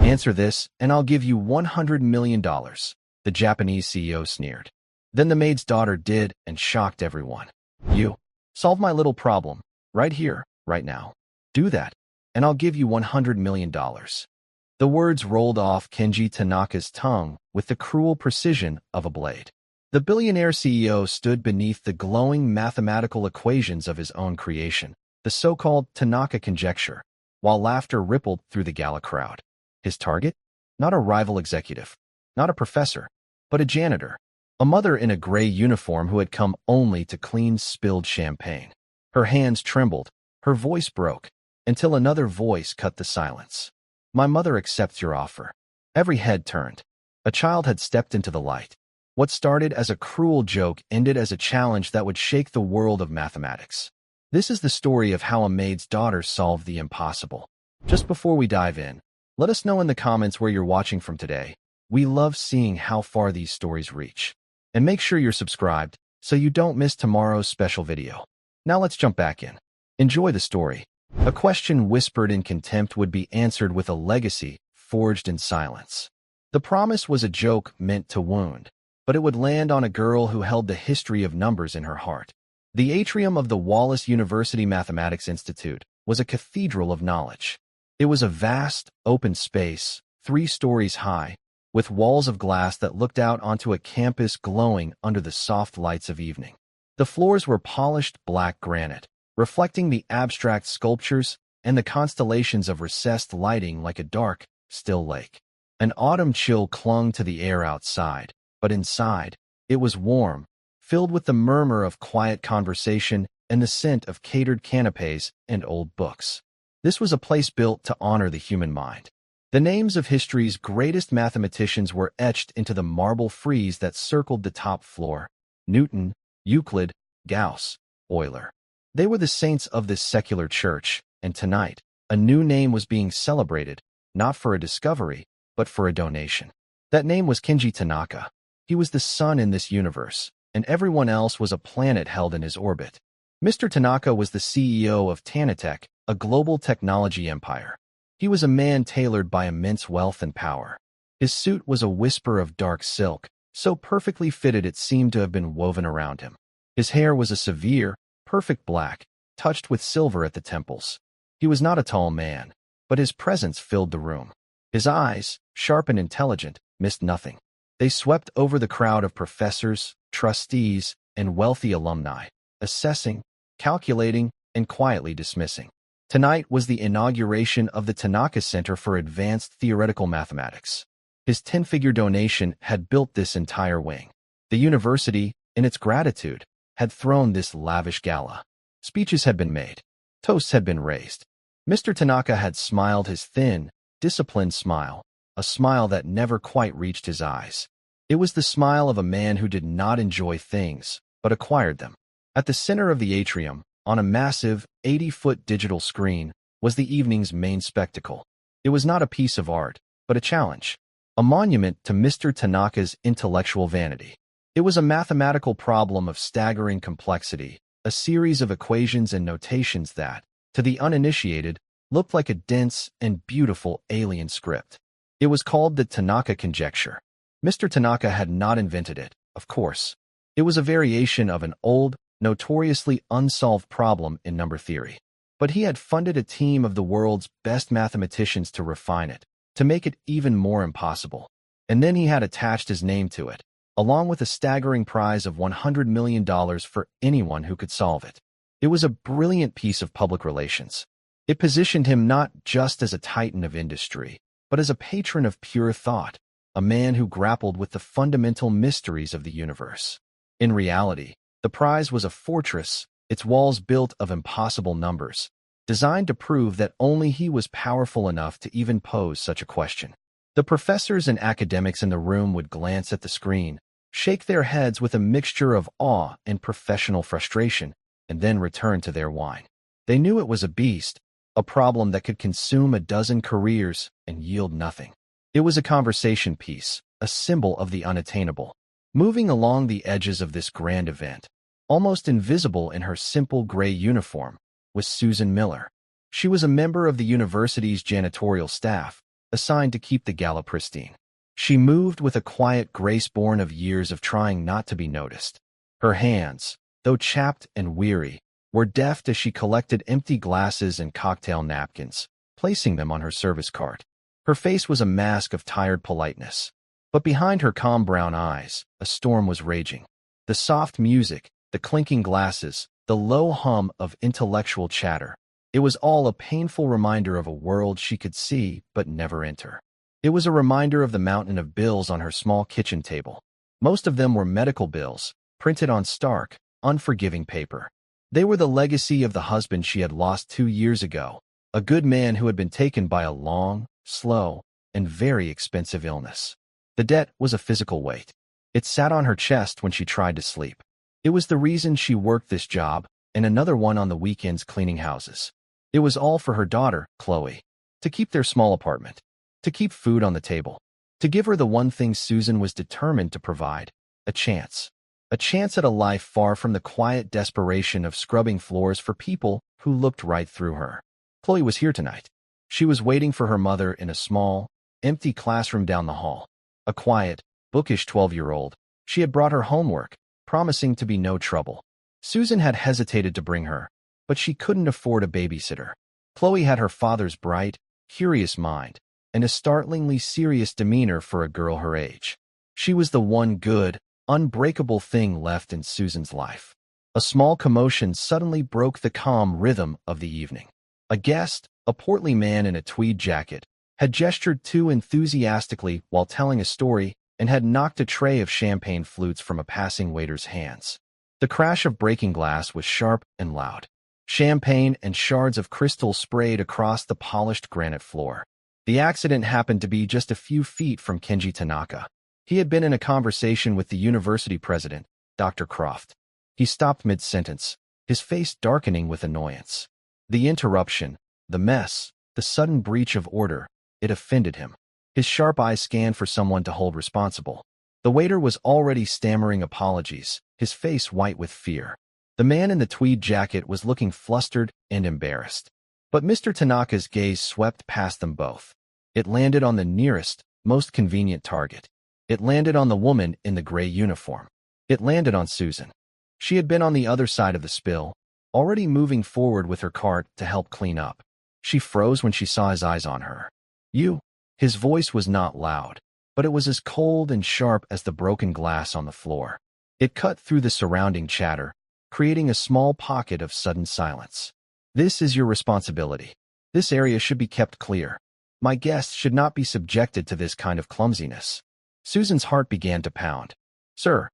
Answer this, and I'll give you $100 million, the Japanese CEO sneered. Then the maid's daughter did and shocked everyone. You solve my little problem, right here, right now. Do that, and I'll give you $100 million. The words rolled off Kenji Tanaka's tongue with the cruel precision of a blade. The billionaire CEO stood beneath the glowing mathematical equations of his own creation, the so-called Tanaka Conjecture, while laughter rippled through the gala crowd. His target? Not a rival executive, not a professor, but a janitor, a mother in a gray uniform who had come only to clean spilled champagne. Her hands trembled, her voice broke, until another voice cut the silence. My mother accepts your offer. Every head turned. A child had stepped into the light. What started as a cruel joke ended as a challenge that would shake the world of mathematics. This is the story of how a maid's daughter solved the impossible. Just before we dive in, let us know in the comments where you're watching from today. We love seeing how far these stories reach. And make sure you're subscribed so you don't miss tomorrow's special video. Now let's jump back in. Enjoy the story. A question whispered in contempt would be answered with a legacy forged in silence. The promise was a joke meant to wound, but it would land on a girl who held the history of numbers in her heart. The atrium of the Wallace University Mathematics Institute was a cathedral of knowledge. It was a vast, open space, 3 stories high, with walls of glass that looked out onto a campus glowing under the soft lights of evening. The floors were polished black granite, reflecting the abstract sculptures and the constellations of recessed lighting like a dark, still lake. An autumn chill clung to the air outside, but inside, it was warm, filled with the murmur of quiet conversation and the scent of catered canapes and old books. This was a place built to honor the human mind. The names of history's greatest mathematicians were etched into the marble frieze that circled the top floor. Newton, Euclid, Gauss, Euler. They were the saints of this secular church, and tonight, a new name was being celebrated, not for a discovery, but for a donation. That name was Kenji Tanaka. He was the sun in this universe, and everyone else was a planet held in his orbit. Mr. Tanaka was the CEO of Tanatech, a global technology empire. He was a man tailored by immense wealth and power. His suit was a whisper of dark silk, so perfectly fitted it seemed to have been woven around him. His hair was a severe, perfect black, touched with silver at the temples. He was not a tall man, but his presence filled the room. His eyes, sharp and intelligent, missed nothing. They swept over the crowd of professors, trustees, and wealthy alumni, assessing, calculating, and quietly dismissing. Tonight was the inauguration of the Tanaka Center for Advanced Theoretical Mathematics. His 10-figure donation had built this entire wing. The university, in its gratitude, had thrown this lavish gala. Speeches had been made. Toasts had been raised. Mr. Tanaka had smiled his thin, disciplined smile, a smile that never quite reached his eyes. It was the smile of a man who did not enjoy things, but acquired them. At the center of the atrium, on a massive, 80-foot digital screen, was the evening's main spectacle. It was not a piece of art, but a challenge, a monument to Mr. Tanaka's intellectual vanity. It was a mathematical problem of staggering complexity, a series of equations and notations that, to the uninitiated, looked like a dense and beautiful alien script. It was called the Tanaka Conjecture. Mr. Tanaka had not invented it, of course. It was a variation of an old, notoriously unsolved problem in number theory. But he had funded a team of the world's best mathematicians to refine it, to make it even more impossible. And then he had attached his name to it, along with a staggering prize of $100 million for anyone who could solve it. It was a brilliant piece of public relations. It positioned him not just as a titan of industry, but as a patron of pure thought, a man who grappled with the fundamental mysteries of the universe. In reality, the prize was a fortress, its walls built of impossible numbers, designed to prove that only he was powerful enough to even pose such a question. The professors and academics in the room would glance at the screen, shake their heads with a mixture of awe and professional frustration, and then return to their wine. They knew it was a beast, a problem that could consume a dozen careers and yield nothing. It was a conversation piece, a symbol of the unattainable. Moving along the edges of this grand event, almost invisible in her simple gray uniform, was Susan Miller. She was a member of the university's janitorial staff, assigned to keep the gala pristine. She moved with a quiet grace born of years of trying not to be noticed. Her hands, though chapped and weary, were deft as she collected empty glasses and cocktail napkins, placing them on her service cart. Her face was a mask of tired politeness. But behind her calm brown eyes, a storm was raging. The soft music, the clinking glasses, the low hum of intellectual chatter. It was all a painful reminder of a world she could see but never enter. It was a reminder of the mountain of bills on her small kitchen table. Most of them were medical bills, printed on stark, unforgiving paper. They were the legacy of the husband she had lost 2 years ago, a good man who had been taken by a long, slow, and very expensive illness. The debt was a physical weight. It sat on her chest when she tried to sleep. It was the reason she worked this job and another one on the weekends cleaning houses. It was all for her daughter, Chloe, to keep their small apartment, to keep food on the table, to give her the one thing Susan was determined to provide, a chance. A chance at a life far from the quiet desperation of scrubbing floors for people who looked right through her. Chloe was here tonight. She was waiting for her mother in a small, empty classroom down the hall. A quiet, bookish 12-year-old. She had brought her homework, promising to be no trouble. Susan had hesitated to bring her, but she couldn't afford a babysitter. Chloe had her father's bright, curious mind, and a startlingly serious demeanor for a girl her age. She was the one good, unbreakable thing left in Susan's life. A small commotion suddenly broke the calm rhythm of the evening. A guest, a portly man in a tweed jacket, had gestured too enthusiastically while telling a story and had knocked a tray of champagne flutes from a passing waiter's hands. The crash of breaking glass was sharp and loud. Champagne and shards of crystal sprayed across the polished granite floor. The accident happened to be just a few feet from Kenji Tanaka. He had been in a conversation with the university president, Dr. Croft. He stopped mid-sentence, his face darkening with annoyance. The interruption, the mess, the sudden breach of order, it offended him. His sharp eyes scanned for someone to hold responsible. The waiter was already stammering apologies, his face white with fear. The man in the tweed jacket was looking flustered and embarrassed. But Mr. Tanaka's gaze swept past them both. It landed on the nearest, most convenient target. It landed on the woman in the gray uniform. It landed on Susan. She had been on the other side of the spill, already moving forward with her cart to help clean up. She froze when she saw his eyes on her. "You?" His voice was not loud, but it was as cold and sharp as the broken glass on the floor. It cut through the surrounding chatter, creating a small pocket of sudden silence. "This is your responsibility. This area should be kept clear. My guests should not be subjected to this kind of clumsiness." Susan's heart began to pound. "Sir,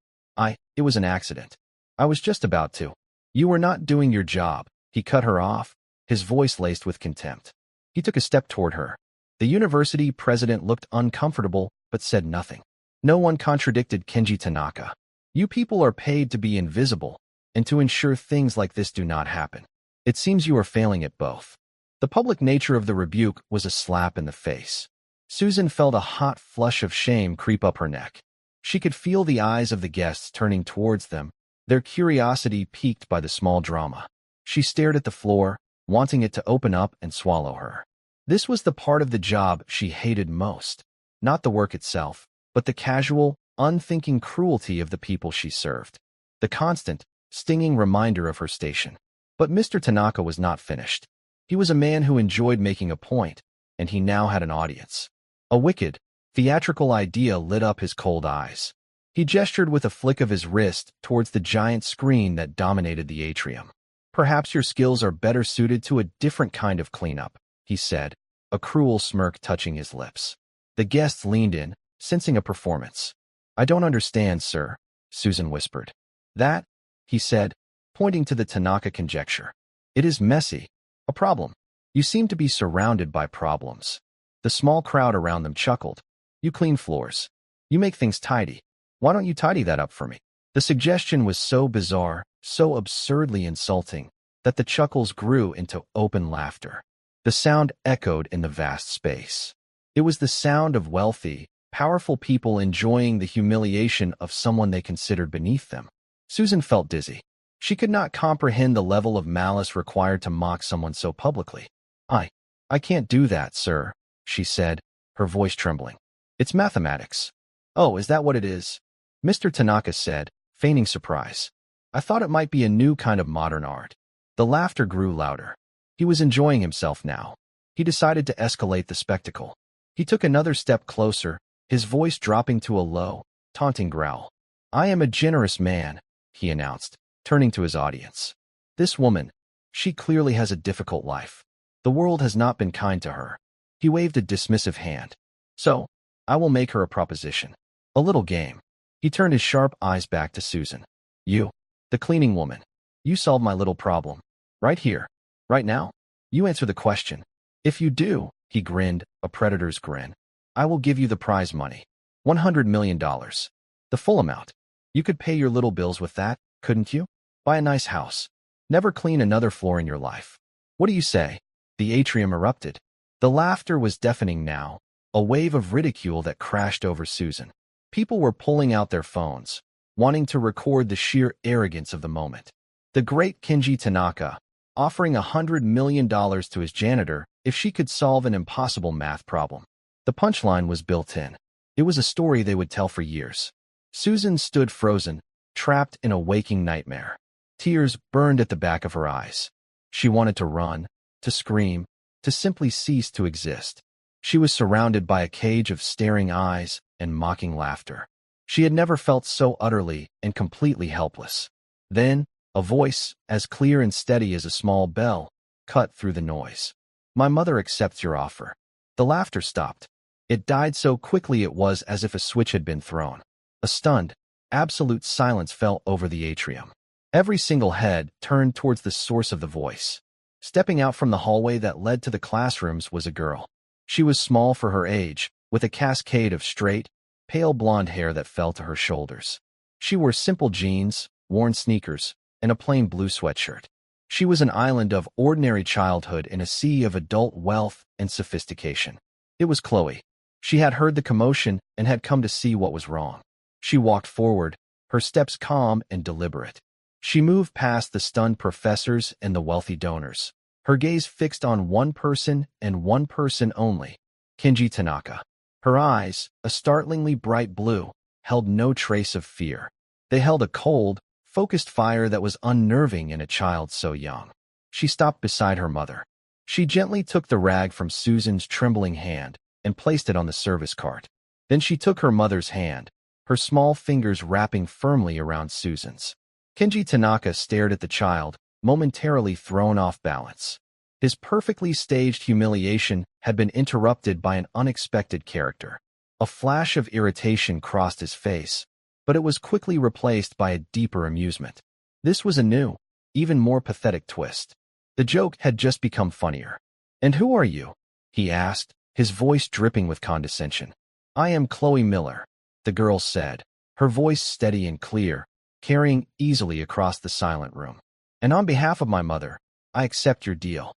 it was an accident. I was just about to." "You were not doing your job." He cut her off, his voice laced with contempt. He took a step toward her. The university president looked uncomfortable but said nothing. No one contradicted Kenji Tanaka. "You people are paid to be invisible and to ensure things like this do not happen. It seems you are failing at both." The public nature of the rebuke was a slap in the face. Susan felt a hot flush of shame creep up her neck. She could feel the eyes of the guests turning towards them, their curiosity piqued by the small drama. She stared at the floor, wanting it to open up and swallow her. This was the part of the job she hated most. Not the work itself, but the casual, unthinking cruelty of the people she served. The constant, stinging reminder of her station. But Mr. Tanaka was not finished. He was a man who enjoyed making a point, and he now had an audience. A wicked, theatrical idea lit up his cold eyes. He gestured with a flick of his wrist towards the giant screen that dominated the atrium. "Perhaps your skills are better suited to a different kind of cleanup," he said, a cruel smirk touching his lips. The guests leaned in, sensing a performance. "I don't understand, sir," Susan whispered. "That," he said, pointing to the Tanaka Conjecture. "It is messy. A problem. You seem to be surrounded by problems." The small crowd around them chuckled. "You clean floors. You make things tidy. Why don't you tidy that up for me?" The suggestion was so bizarre, so absurdly insulting, that the chuckles grew into open laughter. The sound echoed in the vast space. It was the sound of wealthy, powerful people enjoying the humiliation of someone they considered beneath them. Susan felt dizzy. She could not comprehend the level of malice required to mock someone so publicly. I can't do that, sir," she said, her voice trembling. It's mathematics. Oh, is that what it is? Mr. Tanaka said, feigning surprise. I thought it might be a new kind of modern art. The laughter grew louder. He was enjoying himself now. He decided to escalate the spectacle. He took another step closer, his voice dropping to a low, taunting growl. I am a generous man, he announced, turning to his audience. This woman, she clearly has a difficult life. The world has not been kind to her. He waved a dismissive hand. So, I will make her a proposition. A little game. He turned his sharp eyes back to Susan. You, the cleaning woman. You solve my little problem. Right here. Right now. You answer the question. If you do, he grinned, a predator's grin, I will give you the prize money. $100 million. The full amount. You could pay your little bills with that, couldn't you? Buy a nice house. Never clean another floor in your life. What do you say? The atrium erupted. The laughter was deafening now, a wave of ridicule that crashed over Susan. People were pulling out their phones, wanting to record the sheer arrogance of the moment. The great Kenji Tanaka, offering $100 million to his janitor if she could solve an impossible math problem. The punchline was built in. It was a story they would tell for years. Susan stood frozen, trapped in a waking nightmare. Tears burned at the back of her eyes. She wanted to run, to scream, to simply cease to exist. She was surrounded by a cage of staring eyes and mocking laughter. She had never felt so utterly and completely helpless. Then, a voice, as clear and steady as a small bell, cut through the noise. My mother accepts your offer. The laughter stopped. It died so quickly it was as if a switch had been thrown. A stunned, absolute silence fell over the atrium. Every single head turned towards the source of the voice. Stepping out from the hallway that led to the classrooms was a girl. She was small for her age, with a cascade of straight, pale blonde hair that fell to her shoulders. She wore simple jeans, worn sneakers, and a plain blue sweatshirt. She was an island of ordinary childhood in a sea of adult wealth and sophistication. It was Chloe. She had heard the commotion and had come to see what was wrong. She walked forward, her steps calm and deliberate. She moved past the stunned professors and the wealthy donors, her gaze fixed on one person and one person only, Kenji Tanaka. Her eyes, a startlingly bright blue, held no trace of fear. They held a cold, focused fire that was unnerving in a child so young. She stopped beside her mother. She gently took the rag from Susan's trembling hand and placed it on the service cart. Then she took her mother's hand, her small fingers wrapping firmly around Susan's. Kenji Tanaka stared at the child, momentarily thrown off balance. His perfectly staged humiliation had been interrupted by an unexpected character. A flash of irritation crossed his face, but it was quickly replaced by a deeper amusement. This was a new, even more pathetic twist. The joke had just become funnier. "And who are you?" he asked, his voice dripping with condescension. "I am Chloe Miller," the girl said, her voice steady and clear, carrying easily across the silent room. "And on behalf of my mother, I accept your deal."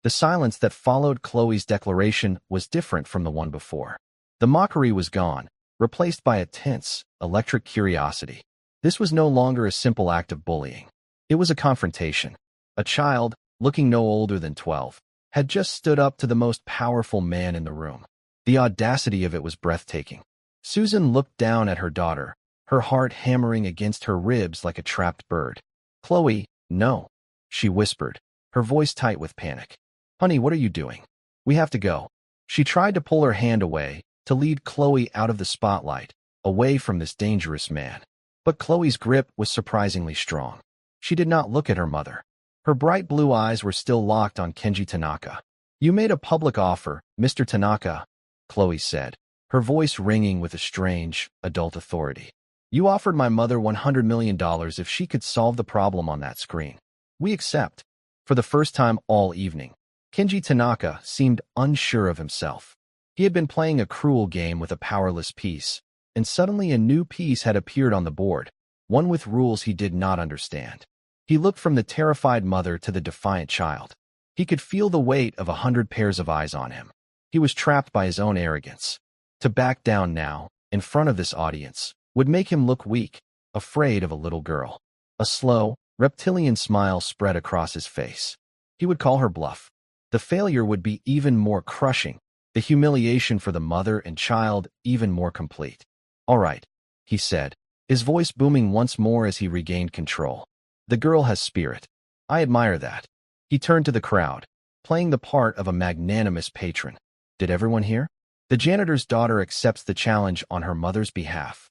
The silence that followed Chloe's declaration was different from the one before. The mockery was gone, replaced by a tense, electric curiosity. This was no longer a simple act of bullying. It was a confrontation. A child, looking no older than 12, had just stood up to the most powerful man in the room. The audacity of it was breathtaking. Susan looked down at her daughter, her heart hammering against her ribs like a trapped bird. "Chloe, no," she whispered, her voice tight with panic. "Honey, what are you doing? We have to go." She tried to pull her hand away, to lead Chloe out of the spotlight, away from this dangerous man. But Chloe's grip was surprisingly strong. She did not look at her mother. Her bright blue eyes were still locked on Kenji Tanaka. "You made a public offer, Mr. Tanaka," Chloe said, her voice ringing with a strange, adult authority. "You offered my mother $100 million if she could solve the problem on that screen. We accept." For the first time all evening, Kenji Tanaka seemed unsure of himself. He had been playing a cruel game with a powerless piece, and suddenly a new piece had appeared on the board, one with rules he did not understand. He looked from the terrified mother to the defiant child. He could feel the weight of 100 pairs of eyes on him. He was trapped by his own arrogance. To back down now, in front of this audience, would make him look weak, afraid of a little girl. A slow, reptilian smile spread across his face. He would call her bluff. The failure would be even more crushing, The humiliation for the mother and child even more complete. "All right," he said, his voice booming once more as he regained control. "The girl has spirit. I admire that." He turned to the crowd, playing the part of a magnanimous patron. "Did everyone hear? The janitor's daughter accepts the challenge on her mother's behalf."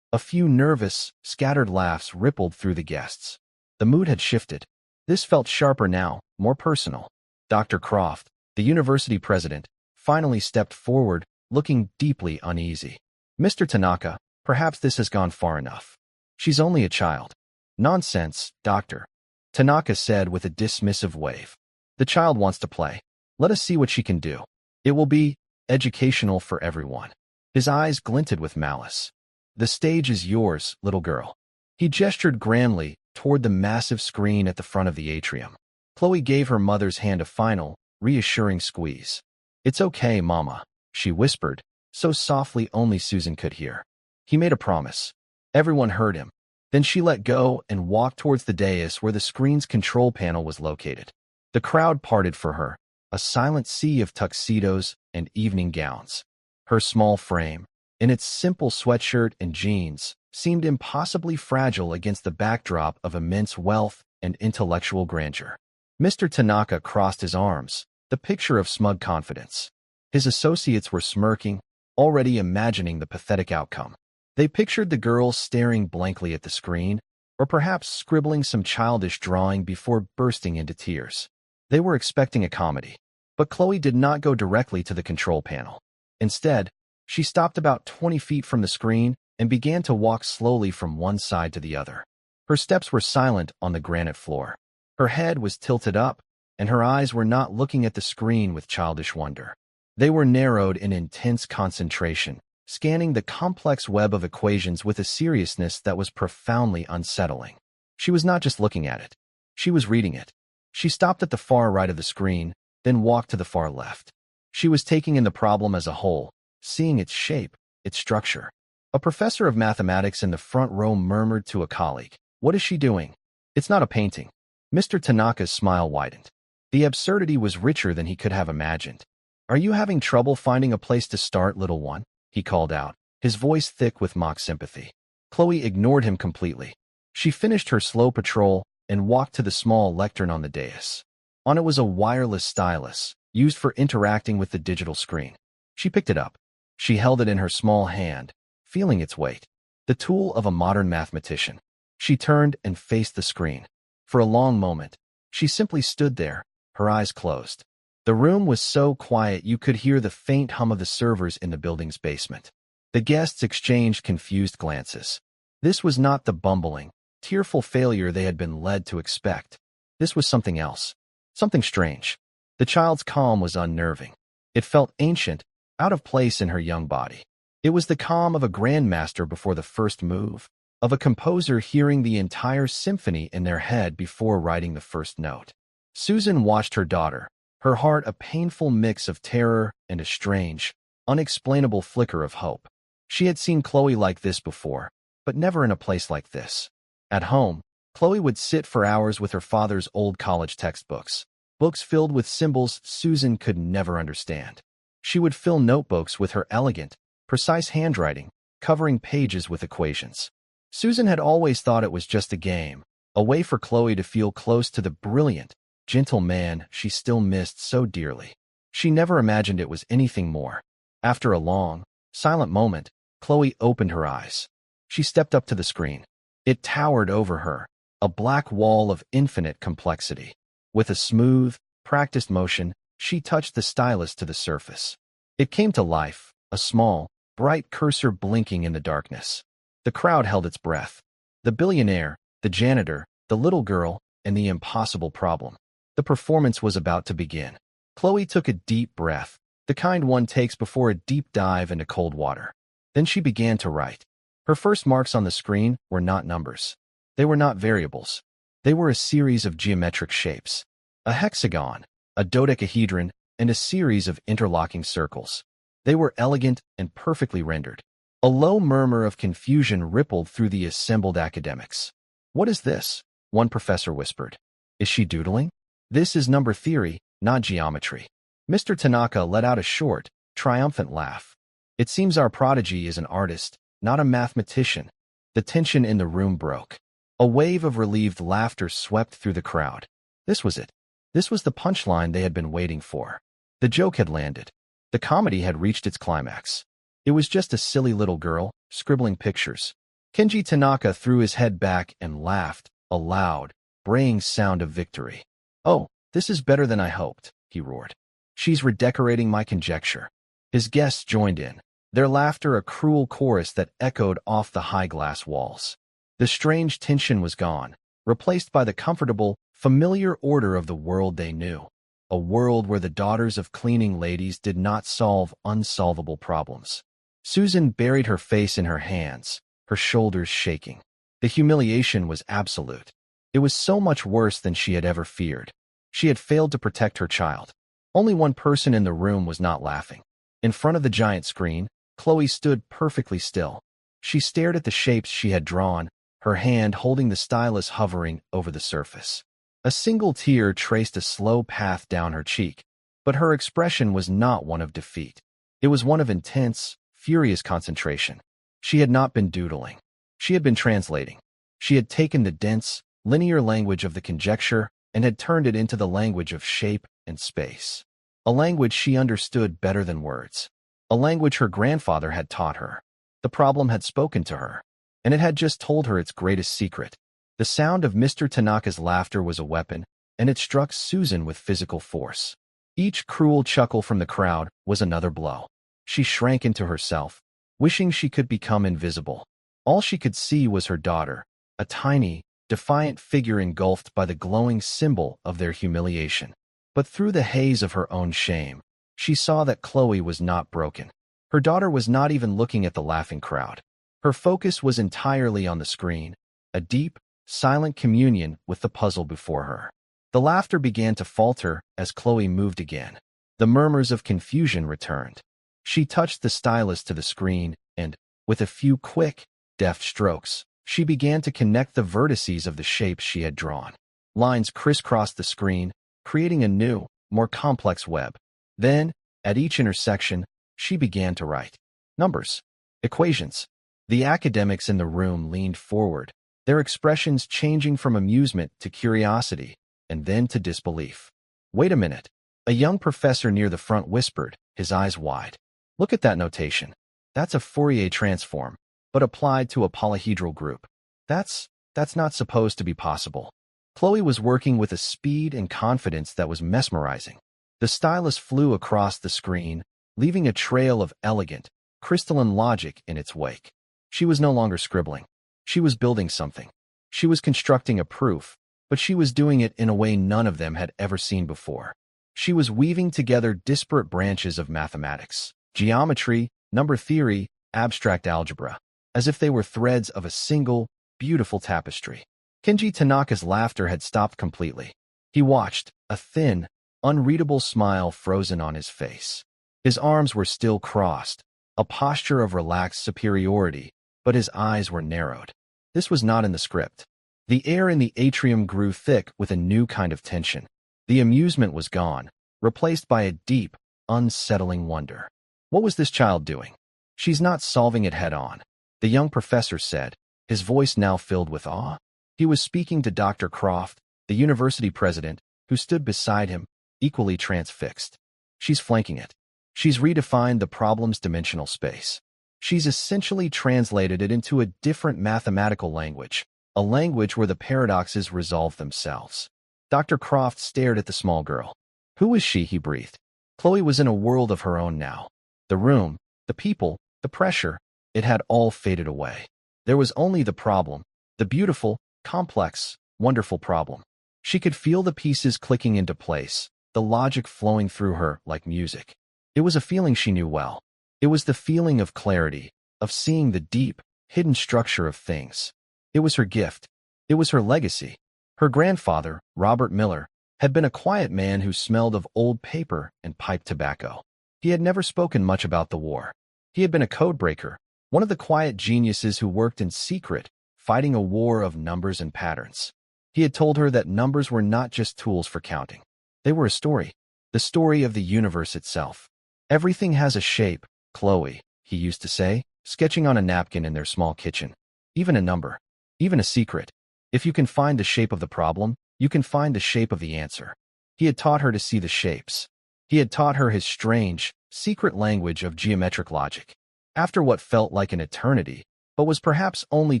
A few nervous, scattered laughs rippled through the guests. The mood had shifted. This felt sharper now, more personal. Dr. Croft, the university president, finally stepped forward, looking deeply uneasy. "Mr. Tanaka, perhaps this has gone far enough. She's only a child." "Nonsense, doctor," Tanaka said with a dismissive wave. "The child wants to play. Let us see what she can do. It will be educational for everyone." His eyes glinted with malice. "The stage is yours, little girl." He gestured grandly toward the massive screen at the front of the atrium. Chloe gave her mother's hand a final, reassuring squeeze. "It's okay, Mama," she whispered, so softly only Susan could hear. He made a promise. Everyone heard him. Then she let go and walked towards the dais where the screen's control panel was located. The crowd parted for her, a silent sea of tuxedos and evening gowns. Her small frame, in its simple sweatshirt and jeans, seemed impossibly fragile against the backdrop of immense wealth and intellectual grandeur. Mr. Tanaka crossed his arms, the picture of smug confidence. His associates were smirking, already imagining the pathetic outcome. They pictured the girl staring blankly at the screen, or perhaps scribbling some childish drawing before bursting into tears. They were expecting a comedy. But Chloe did not go directly to the control panel. Instead, she stopped about 20 feet from the screen and began to walk slowly from one side to the other. Her steps were silent on the granite floor. Her head was tilted up, and her eyes were not looking at the screen with childish wonder. They were narrowed in intense concentration, scanning the complex web of equations with a seriousness that was profoundly unsettling. She was not just looking at it. She was reading it. She stopped at the far right of the screen, then walked to the far left. She was taking in the problem as a whole, seeing its shape, its structure. A professor of mathematics in the front row murmured to a colleague, "What is she doing? It's not a painting." Mr. Tanaka's smile widened. The absurdity was richer than he could have imagined. "Are you having trouble finding a place to start, little one?" he called out, his voice thick with mock sympathy. Chloe ignored him completely. She finished her slow patrol and walked to the small lectern on the dais. On it was a wireless stylus, used for interacting with the digital screen. She picked it up. She held it in her small hand, feeling its weight. The tool of a modern mathematician. She turned and faced the screen. For a long moment, she simply stood there, her eyes closed. The room was so quiet you could hear the faint hum of the servers in the building's basement. The guests exchanged confused glances. This was not the bumbling, tearful failure they had been led to expect. This was something else. Something strange. The child's calm was unnerving. It felt ancient, out of place in her young body. It was the calm of a grandmaster before the first move, of a composer hearing the entire symphony in their head before writing the first note. Susan watched her daughter, her heart a painful mix of terror and a strange, unexplainable flicker of hope. She had seen Chloe like this before, but never in a place like this. At home, Chloe would sit for hours with her father's old college textbooks, books filled with symbols Susan could never understand. She would fill notebooks with her elegant, precise handwriting, covering pages with equations. Susan had always thought it was just a game, a way for Chloe to feel close to the brilliant, gentle man she still missed so dearly. She never imagined it was anything more. After a long, silent moment, Chloe opened her eyes. She stepped up to the screen. It towered over her, a black wall of infinite complexity. With a smooth, practiced motion, she touched the stylus to the surface. It came to life, a small, bright cursor blinking in the darkness. The crowd held its breath. The billionaire, the janitor, the little girl, and the impossible problem. The performance was about to begin. Chloe took a deep breath, the kind one takes before a deep dive into cold water. Then she began to write. Her first marks on the screen were not numbers. They were not variables. They were a series of geometric shapes. A hexagon, a dodecahedron, and a series of interlocking circles. They were elegant and perfectly rendered. A low murmur of confusion rippled through the assembled academics. "What is this?" one professor whispered. "Is she doodling? This is number theory, not geometry." Mr. Tanaka let out a short, triumphant laugh. It seems our prodigy is an artist, not a mathematician. The tension in the room broke. A wave of relieved laughter swept through the crowd. This was it. This was the punchline they had been waiting for. The joke had landed. The comedy had reached its climax. It was just a silly little girl, scribbling pictures. Kenji Tanaka threw his head back and laughed, a loud, braying sound of victory. "Oh, this is better than I hoped," he roared. "She's redecorating my conjecture." His guests joined in, their laughter a cruel chorus that echoed off the high glass walls. The strange tension was gone, replaced by the comfortable, familiar order of the world they knew. A world where the daughters of cleaning ladies did not solve unsolvable problems. Susan buried her face in her hands, her shoulders shaking. The humiliation was absolute. It was so much worse than she had ever feared. She had failed to protect her child. Only one person in the room was not laughing. In front of the giant screen, Chloe stood perfectly still. She stared at the shapes she had drawn, her hand holding the stylus hovering over the surface. A single tear traced a slow path down her cheek, but her expression was not one of defeat. It was one of intense, furious concentration. She had not been doodling. She had been translating. She had taken the dense, linear language of the conjecture and had turned it into the language of shape and space. A language she understood better than words. A language her grandfather had taught her. The problem had spoken to her, and it had just told her its greatest secret. The sound of Mr. Tanaka's laughter was a weapon, and it struck Susan with physical force. Each cruel chuckle from the crowd was another blow. She shrank into herself, wishing she could become invisible. All she could see was her daughter, a tiny, defiant figure engulfed by the glowing symbol of their humiliation. But through the haze of her own shame, she saw that Chloe was not broken. Her daughter was not even looking at the laughing crowd. Her focus was entirely on the screen, a deep, silent communion with the puzzle before her. The laughter began to falter as Chloe moved again. The murmurs of confusion returned. She touched the stylus to the screen, and, with a few quick, deft strokes, she began to connect the vertices of the shapes she had drawn. Lines crisscrossed the screen, creating a new, more complex web. Then, at each intersection, she began to write numbers, equations. The academics in the room leaned forward, their expressions changing from amusement to curiosity, and then to disbelief. "Wait a minute," a young professor near the front whispered, his eyes wide. "Look at that notation. That's a Fourier transform, but applied to a polyhedral group. That's not supposed to be possible." Chloe was working with a speed and confidence that was mesmerizing. The stylus flew across the screen, leaving a trail of elegant, crystalline logic in its wake. She was no longer scribbling. She was building something. She was constructing a proof, but she was doing it in a way none of them had ever seen before. She was weaving together disparate branches of mathematics, geometry, number theory, abstract algebra, as if they were threads of a single, beautiful tapestry. Kenji Tanaka's laughter had stopped completely. He watched, a thin, unreadable smile frozen on his face. His arms were still crossed, a posture of relaxed superiority, but his eyes were narrowed. This was not in the script. The air in the atrium grew thick with a new kind of tension. The amusement was gone, replaced by a deep, unsettling wonder. What was this child doing? "She's not solving it head-on," the young professor said, his voice now filled with awe. He was speaking to Dr. Croft, the university president, who stood beside him, equally transfixed. "She's flanking it. She's redefined the problem's dimensional space. She's essentially translated it into a different mathematical language, a language where the paradoxes resolve themselves." Dr. Croft stared at the small girl. "Who is she?" he breathed. Chloe was in a world of her own now. The room, the people, the pressure, it had all faded away. There was only the problem, the beautiful, complex, wonderful problem. She could feel the pieces clicking into place, the logic flowing through her like music. It was a feeling she knew well. It was the feeling of clarity, of seeing the deep, hidden structure of things. It was her gift. It was her legacy. Her grandfather, Robert Miller, had been a quiet man who smelled of old paper and pipe tobacco. He had never spoken much about the war. He had been a codebreaker, one of the quiet geniuses who worked in secret, fighting a war of numbers and patterns. He had told her that numbers were not just tools for counting. They were a story, the story of the universe itself. Everything has a shape, Chloe, he used to say, sketching on a napkin in their small kitchen. Even a number. Even a secret. If you can find the shape of the problem, you can find the shape of the answer. He had taught her to see the shapes. He had taught her his strange, secret language of geometric logic. After what felt like an eternity, but was perhaps only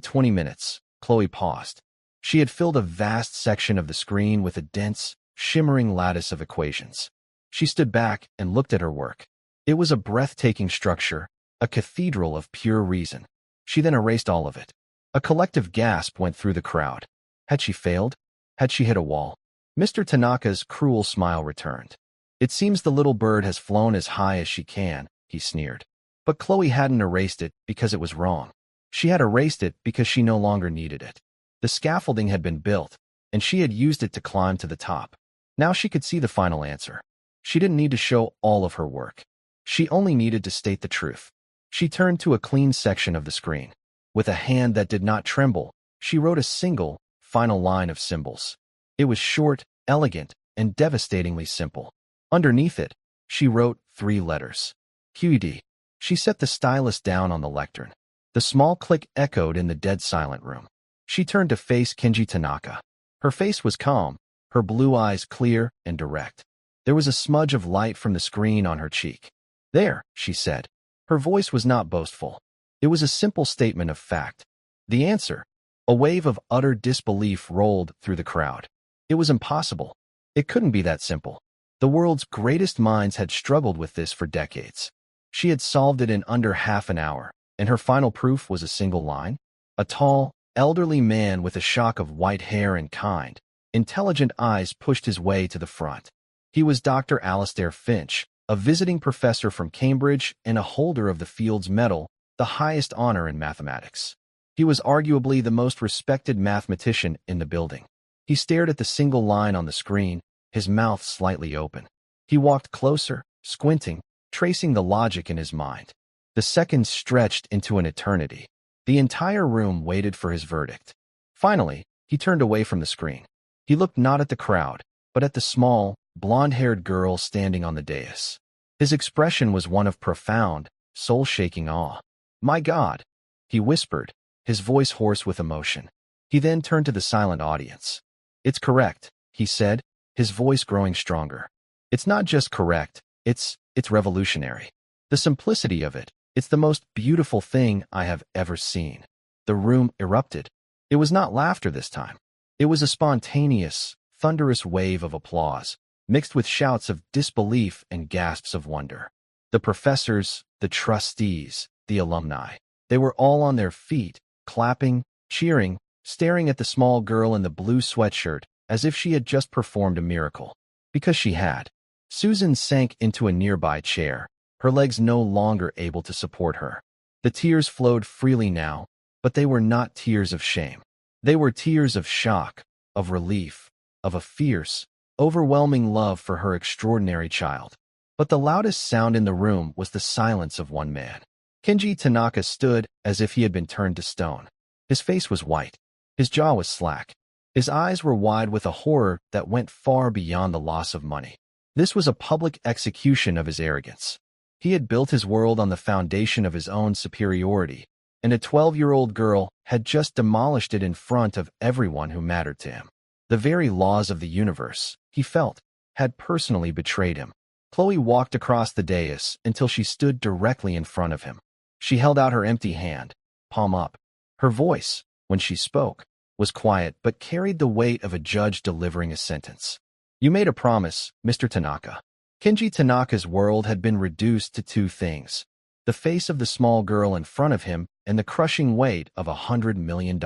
20 minutes, Chloe paused. She had filled a vast section of the screen with a dense, shimmering lattice of equations. She stood back and looked at her work. It was a breathtaking structure, a cathedral of pure reason. She then erased all of it. A collective gasp went through the crowd. Had she failed? Had she hit a wall? Mr. Tanaka's cruel smile returned. It seems the little bird has flown as high as she can, he sneered. But Chloe hadn't erased it because it was wrong. She had erased it because she no longer needed it. The scaffolding had been built, and she had used it to climb to the top. Now she could see the final answer. She didn't need to show all of her work. She only needed to state the truth. She turned to a clean section of the screen. With a hand that did not tremble, she wrote a single, final line of symbols. It was short, elegant, and devastatingly simple. Underneath it, she wrote 3 letters. QED. She set the stylus down on the lectern. The small click echoed in the dead silent room. She turned to face Kenji Tanaka. Her face was calm, her blue eyes clear and direct. There was a smudge of light from the screen on her cheek. There, she said. Her voice was not boastful. It was a simple statement of fact. The answer. A wave of utter disbelief rolled through the crowd. It was impossible. It couldn't be that simple. The world's greatest minds had struggled with this for decades. She had solved it in under half an hour, and her final proof was a single line. A tall, elderly man with a shock of white hair and kind, intelligent eyes pushed his way to the front. He was Dr. Alistair Finch, a visiting professor from Cambridge and a holder of the Fields Medal, the highest honor in mathematics. He was arguably the most respected mathematician in the building. He stared at the single line on the screen, his mouth slightly open. He walked closer, squinting, tracing the logic in his mind. The seconds stretched into an eternity. The entire room waited for his verdict. Finally, he turned away from the screen. He looked not at the crowd, but at the small, blonde-haired girl standing on the dais. His expression was one of profound, soul-shaking awe. "My God," he whispered, his voice hoarse with emotion. He then turned to the silent audience. "It's correct," he said, his voice growing stronger. "It's not just correct, it's revolutionary. The simplicity of it, it's the most beautiful thing I have ever seen." The room erupted. It was not laughter this time. It was a spontaneous, thunderous wave of applause, mixed with shouts of disbelief and gasps of wonder. The professors, the trustees, the alumni, they were all on their feet, clapping, cheering, staring at the small girl in the blue sweatshirt as if she had just performed a miracle. Because she had. Susan sank into a nearby chair, her legs no longer able to support her. The tears flowed freely now, but they were not tears of shame. They were tears of shock, of relief, of a fierce, overwhelming love for her extraordinary child. But the loudest sound in the room was the silence of one man. Kenji Tanaka stood as if he had been turned to stone. His face was white. His jaw was slack. His eyes were wide with a horror that went far beyond the loss of money. This was a public execution of his arrogance. He had built his world on the foundation of his own superiority, and a 12-year-old girl had just demolished it in front of everyone who mattered to him. The very laws of the universe, he felt, had personally betrayed him. Chloe walked across the dais until she stood directly in front of him. She held out her empty hand, palm up. Her voice, when she spoke, was quiet but carried the weight of a judge delivering a sentence. "You made a promise, Mr. Tanaka." Kenji Tanaka's world had been reduced to 2 things: the face of the small girl in front of him and the crushing weight of $100 million.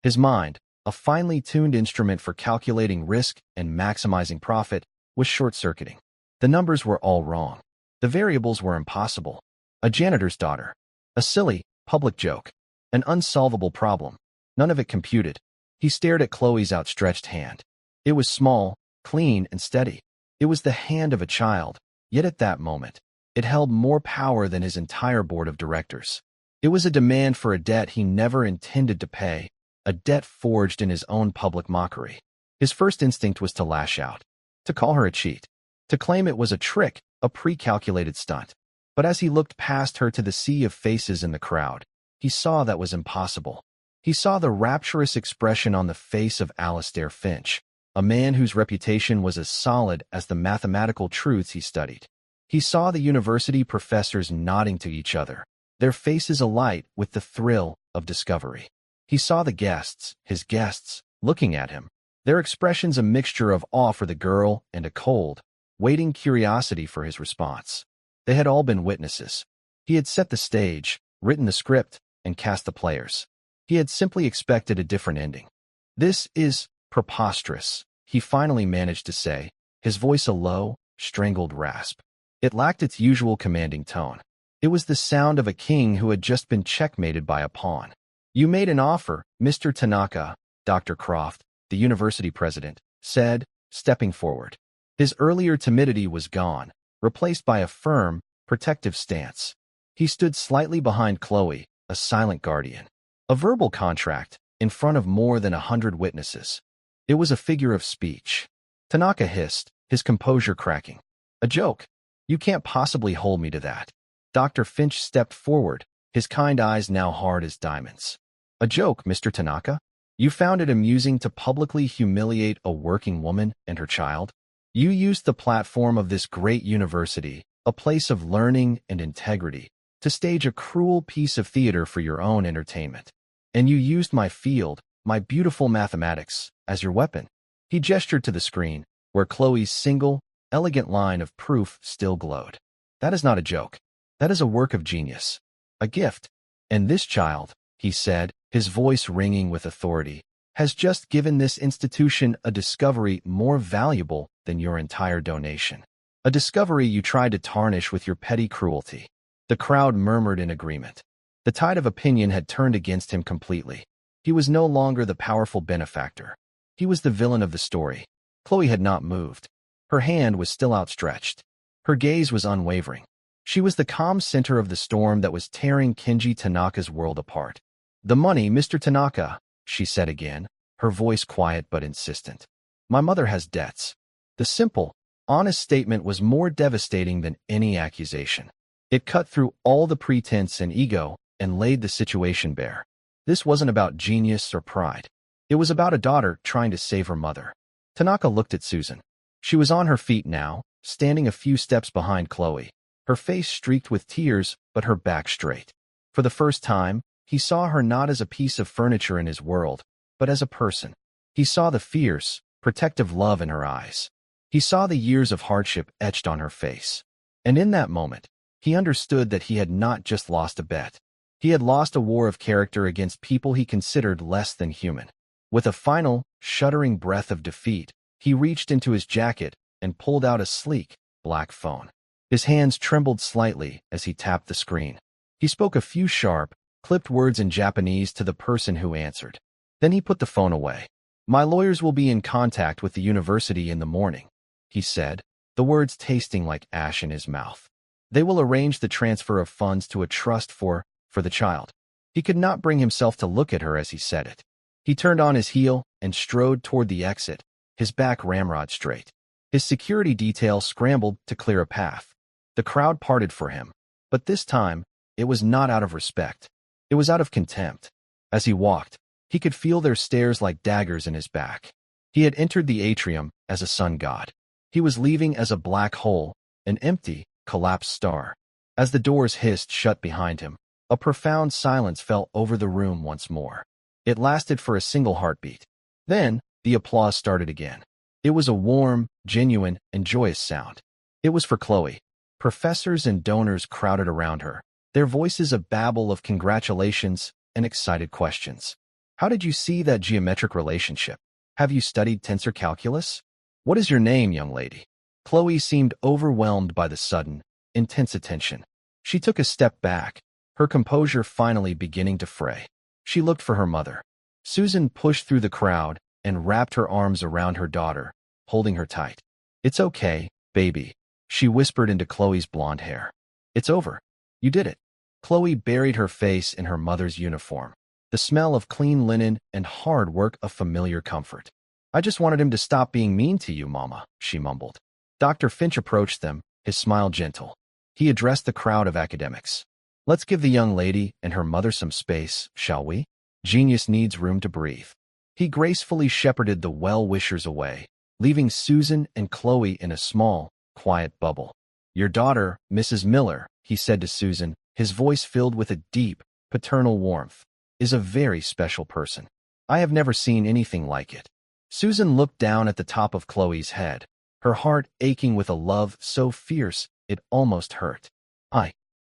His mind, a finely tuned instrument for calculating risk and maximizing profit, was short-circuiting. The numbers were all wrong. The variables were impossible. A janitor's daughter. A silly, public joke. An unsolvable problem. None of it computed. He stared at Chloe's outstretched hand. It was small, clean, and steady. It was the hand of a child, yet at that moment, it held more power than his entire board of directors. It was a demand for a debt he never intended to pay, a debt forged in his own public mockery. His first instinct was to lash out, to call her a cheat, to claim it was a trick, a pre-calculated stunt. But as he looked past her to the sea of faces in the crowd, he saw that was impossible. He saw the rapturous expression on the face of Alistair Finch, a man whose reputation was as solid as the mathematical truths he studied. He saw the university professors nodding to each other, their faces alight with the thrill of discovery. He saw the guests, his guests, looking at him, their expressions a mixture of awe for the girl and a cold, waiting curiosity for his response. They had all been witnesses. He had set the stage, written the script, and cast the players. He had simply expected a different ending. "This is preposterous," he finally managed to say, his voice a low, strangled rasp. It lacked its usual commanding tone. It was the sound of a king who had just been checkmated by a pawn. "You made an offer, Mr. Tanaka," Dr. Croft, the university president, said, stepping forward. His earlier timidity was gone, replaced by a firm, protective stance. He stood slightly behind Chloe, a silent guardian. A verbal contract, in front of more than 100 witnesses. It was a figure of speech. Tanaka hissed, his composure cracking. "A joke. You can't possibly hold me to that." Dr. Finch stepped forward, his kind eyes now hard as diamonds. "A joke, Mr. Tanaka? You found it amusing to publicly humiliate a working woman and her child? You used the platform of this great university, a place of learning and integrity, to stage a cruel piece of theater for your own entertainment. And you used my field, my beautiful mathematics, as your weapon." He gestured to the screen, where Chloe's single, elegant line of proof still glowed. "That is not a joke. That is a work of genius. A gift. And this child," he said, his voice ringing with authority, "has just given this institution a discovery more valuable than your entire donation. A discovery you tried to tarnish with your petty cruelty." The crowd murmured in agreement. The tide of opinion had turned against him completely. He was no longer the powerful benefactor. He was the villain of the story. Chloe had not moved. Her hand was still outstretched. Her gaze was unwavering. She was the calm center of the storm that was tearing Kenji Tanaka's world apart. "The money, Mr. Tanaka," she said again, her voice quiet but insistent. "My mother has debts." The simple, honest statement was more devastating than any accusation. It cut through all the pretense and ego and laid the situation bare. This wasn't about genius or pride. It was about a daughter trying to save her mother. Tanaka looked at Susan. She was on her feet now, standing a few steps behind Chloe, her face streaked with tears but her back straight. For the first time, he saw her not as a piece of furniture in his world, but as a person. He saw the fierce, protective love in her eyes. He saw the years of hardship etched on her face. And in that moment, he understood that he had not just lost a bet. He had lost a war of character against people he considered less than human. With a final, shuddering breath of defeat, he reached into his jacket and pulled out a sleek, black phone. His hands trembled slightly as he tapped the screen. He spoke a few sharp, clipped words in Japanese to the person who answered. Then he put the phone away. "My lawyers will be in contact with the university in the morning," he said, the words tasting like ash in his mouth. "They will arrange the transfer of funds to a trust for the child." He could not bring himself to look at her as he said it. He turned on his heel and strode toward the exit, his back ramrod straight. His security detail scrambled to clear a path. The crowd parted for him, but this time, it was not out of respect. It was out of contempt. As he walked, he could feel their stares like daggers in his back. He had entered the atrium as a sun god. He was leaving as a black hole, an empty, collapsed star. As the doors hissed shut behind him, a profound silence fell over the room once more. It lasted for a single heartbeat. Then, the applause started again. It was a warm, genuine, and joyous sound. It was for Chloe. Professors and donors crowded around her, their voices a babble of congratulations and excited questions. "How did you see that geometric relationship? Have you studied tensor calculus? What is your name, young lady?" Chloe seemed overwhelmed by the sudden, intense attention. She took a step back, her composure finally beginning to fray. She looked for her mother. Susan pushed through the crowd and wrapped her arms around her daughter, holding her tight. "It's okay, baby," she whispered into Chloe's blonde hair. "It's over. You did it." Chloe buried her face in her mother's uniform, the smell of clean linen and hard work a familiar comfort. "I just wanted him to stop being mean to you, Mama," she mumbled. Dr. Finch approached them, his smile gentle. He addressed the crowd of academics. Let's give the young lady and her mother some space, shall we? Genius needs room to breathe. He gracefully shepherded the well-wishers away, leaving Susan and Chloe in a small, quiet bubble. Your daughter, Mrs. Miller, he said to Susan, his voice filled with a deep, paternal warmth, is a very special person. I have never seen anything like it. Susan looked down at the top of Chloe's head, her heart aching with a love so fierce it almost hurt.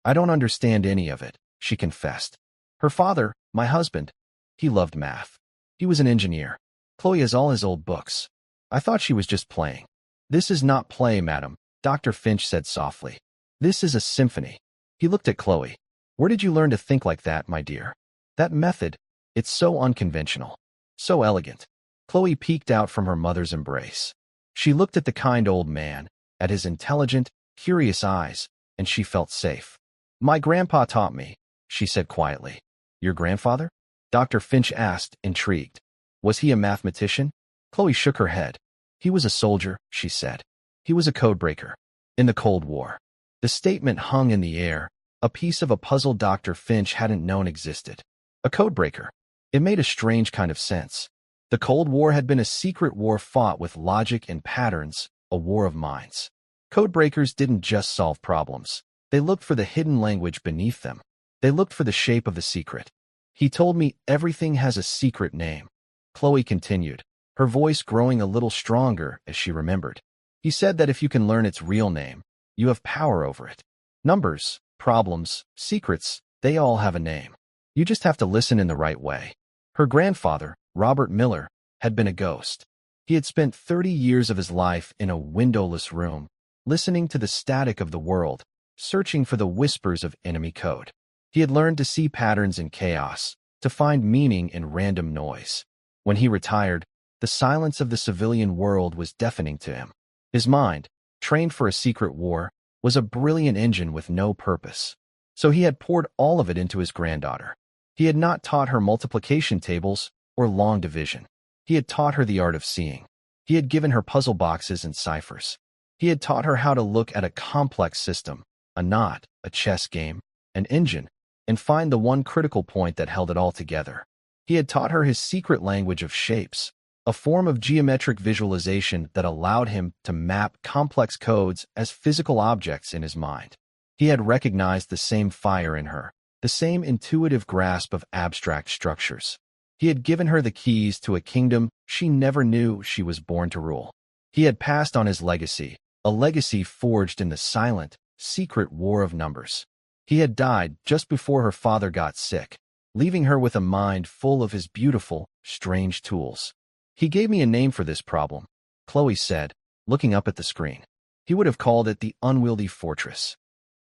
I don't understand any of it, she confessed. Her father, my husband, he loved math. He was an engineer. Chloe has all his old books. I thought she was just playing. This is not play, madam, Dr. Finch said softly. This is a symphony. He looked at Chloe. Where did you learn to think like that, my dear? That method, it's so unconventional, so elegant. Chloe peeked out from her mother's embrace. She looked at the kind old man, at his intelligent, curious eyes, and she felt safe. My grandpa taught me, she said quietly. Your grandfather? Dr. Finch asked, intrigued. Was he a mathematician? Chloe shook her head. He was a soldier, she said. He was a codebreaker. In the Cold War. The statement hung in the air, a piece of a puzzle Dr. Finch hadn't known existed. A codebreaker. It made a strange kind of sense. The Cold War had been a secret war fought with logic and patterns, a war of minds. Codebreakers didn't just solve problems. They looked for the hidden language beneath them. They looked for the shape of the secret. He told me everything has a secret name. Chloe continued, her voice growing a little stronger as she remembered. He said that if you can learn its real name, you have power over it. Numbers, problems, secrets, they all have a name. You just have to listen in the right way. Her grandfather, Robert Miller, had been a ghost. He had spent 30 years of his life in a windowless room, listening to the static of the world, searching for the whispers of enemy code. He had learned to see patterns in chaos, to find meaning in random noise. When he retired, the silence of the civilian world was deafening to him. His mind, trained for a secret war, was a brilliant engine with no purpose. So he had poured all of it into his granddaughter. He had not taught her multiplication tables or long division. He had taught her the art of seeing. He had given her puzzle boxes and ciphers. He had taught her how to look at a complex system, a knot, a chess game, an engine, and find the one critical point that held it all together. He had taught her his secret language of shapes, a form of geometric visualization that allowed him to map complex codes as physical objects in his mind. He had recognized the same fire in her, the same intuitive grasp of abstract structures. He had given her the keys to a kingdom she never knew she was born to rule. He had passed on his legacy, a legacy forged in the silent, secret war of numbers. He had died just before her father got sick, leaving her with a mind full of his beautiful, strange tools. He gave me a name for this problem, Chloe said, looking up at the screen. He would have called it the unwieldy fortress.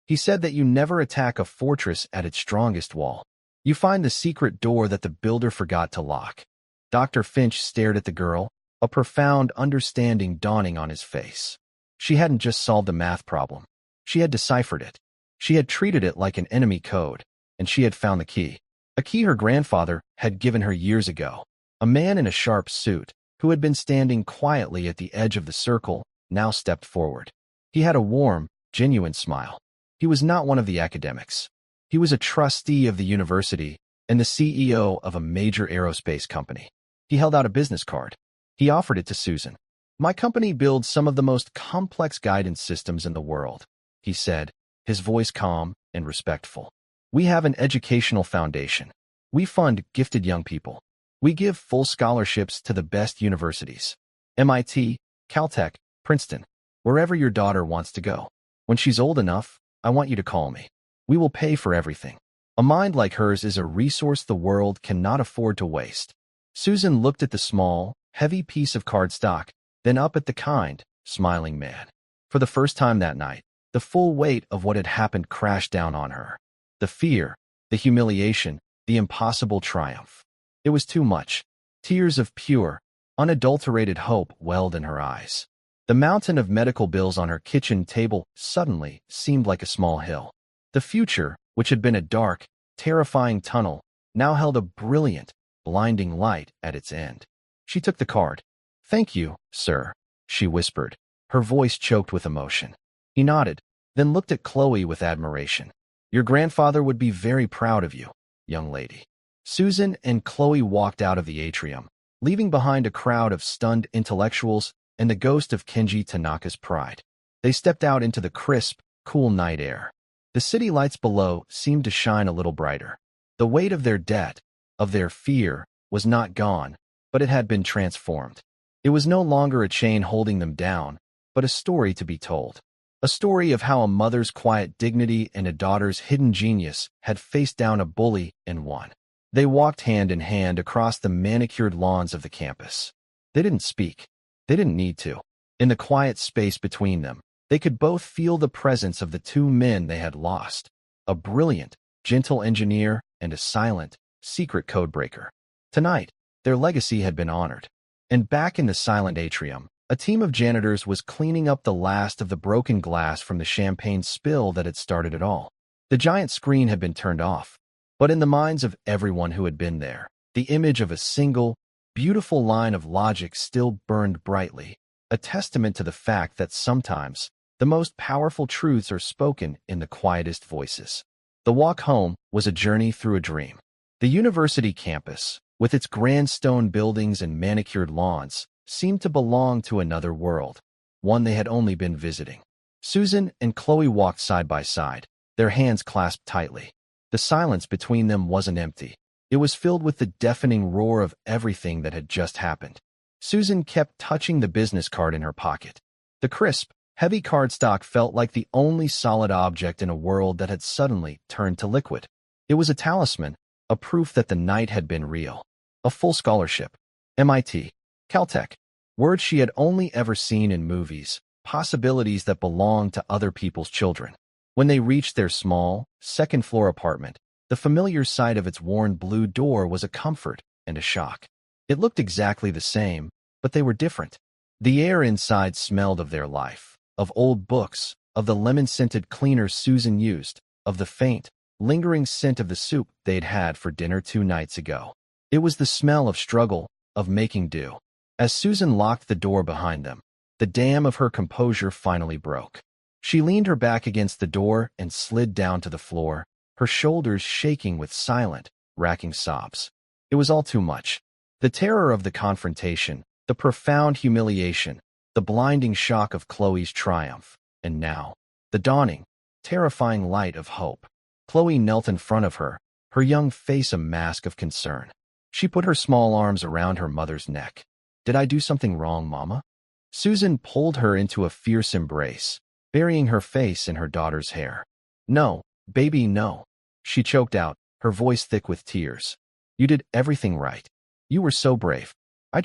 He said that you never attack a fortress at its strongest wall. You find the secret door that the builder forgot to lock. Dr. Finch stared at the girl, a profound understanding dawning on his face. She hadn't just solved a math problem. She had deciphered it. She had treated it like an enemy code, and she had found the key. A key her grandfather had given her years ago. A man in a sharp suit, who had been standing quietly at the edge of the circle, now stepped forward. He had a warm, genuine smile. He was not one of the academics. He was a trustee of the university and the CEO of a major aerospace company. He held out a business card. He offered it to Susan. My company builds some of the most complex guidance systems in the world, he said, his voice calm and respectful. We have an educational foundation. We fund gifted young people. We give full scholarships to the best universities. MIT, Caltech, Princeton, wherever your daughter wants to go. When she's old enough, I want you to call me. We will pay for everything. A mind like hers is a resource the world cannot afford to waste. Susan looked at the small, heavy piece of cardstock, then up at the kind, smiling man. For the first time that night, the full weight of what had happened crashed down on her. The fear, the humiliation, the impossible triumph. It was too much. Tears of pure, unadulterated hope welled in her eyes. The mountain of medical bills on her kitchen table suddenly seemed like a small hill. The future, which had been a dark, terrifying tunnel, now held a brilliant, blinding light at its end. She took the card. Thank you, sir, she whispered, her voice choked with emotion. He nodded, then looked at Chloe with admiration. Your grandfather would be very proud of you, young lady. Susan and Chloe walked out of the atrium, leaving behind a crowd of stunned intellectuals and the ghost of Kenji Tanaka's pride. They stepped out into the crisp, cool night air. The city lights below seemed to shine a little brighter. The weight of their debt, of their fear, was not gone, but it had been transformed. It was no longer a chain holding them down, but a story to be told. A story of how a mother's quiet dignity and a daughter's hidden genius had faced down a bully and won. They walked hand in hand across the manicured lawns of the campus. They didn't speak. They didn't need to. In the quiet space between them, they could both feel the presence of the two men they had lost, a brilliant, gentle engineer and a silent, secret codebreaker. Tonight, their legacy had been honored. And back in the silent atrium, a team of janitors was cleaning up the last of the broken glass from the champagne spill that had started it all. The giant screen had been turned off, but in the minds of everyone who had been there, the image of a single, beautiful line of logic still burned brightly, a testament to the fact that sometimes the most powerful truths are spoken in the quietest voices. The walk home was a journey through a dream. The university campus, with its grand stone buildings and manicured lawns, seemed to belong to another world, one they had only been visiting. Susan and Chloe walked side by side, their hands clasped tightly. The silence between them wasn't empty. It was filled with the deafening roar of everything that had just happened. Susan kept touching the business card in her pocket. The crisp, heavy cardstock felt like the only solid object in a world that had suddenly turned to liquid. It was a talisman, a proof that the night had been real. A full scholarship. MIT. Caltech. Words she had only ever seen in movies, possibilities that belonged to other people's children. When they reached their small, second-floor apartment, the familiar sight of its worn blue door was a comfort and a shock. It looked exactly the same, but they were different. The air inside smelled of their life, of old books, of the lemon-scented cleaner Susan used, of the faint, lingering scent of the soup they'd had for dinner 2 nights ago. It was the smell of struggle, of making do. As Susan locked the door behind them, the dam of her composure finally broke. She leaned her back against the door and slid down to the floor, her shoulders shaking with silent, racking sobs. It was all too much. The terror of the confrontation, the profound humiliation, the blinding shock of Chloe's triumph, and now, the dawning, terrifying light of hope. Chloe knelt in front of her, her young face a mask of concern. She put her small arms around her mother's neck. Did I do something wrong, Mama? Susan pulled her into a fierce embrace, burying her face in her daughter's hair. No, baby, no. She choked out, her voice thick with tears. You did everything right. You were so brave. I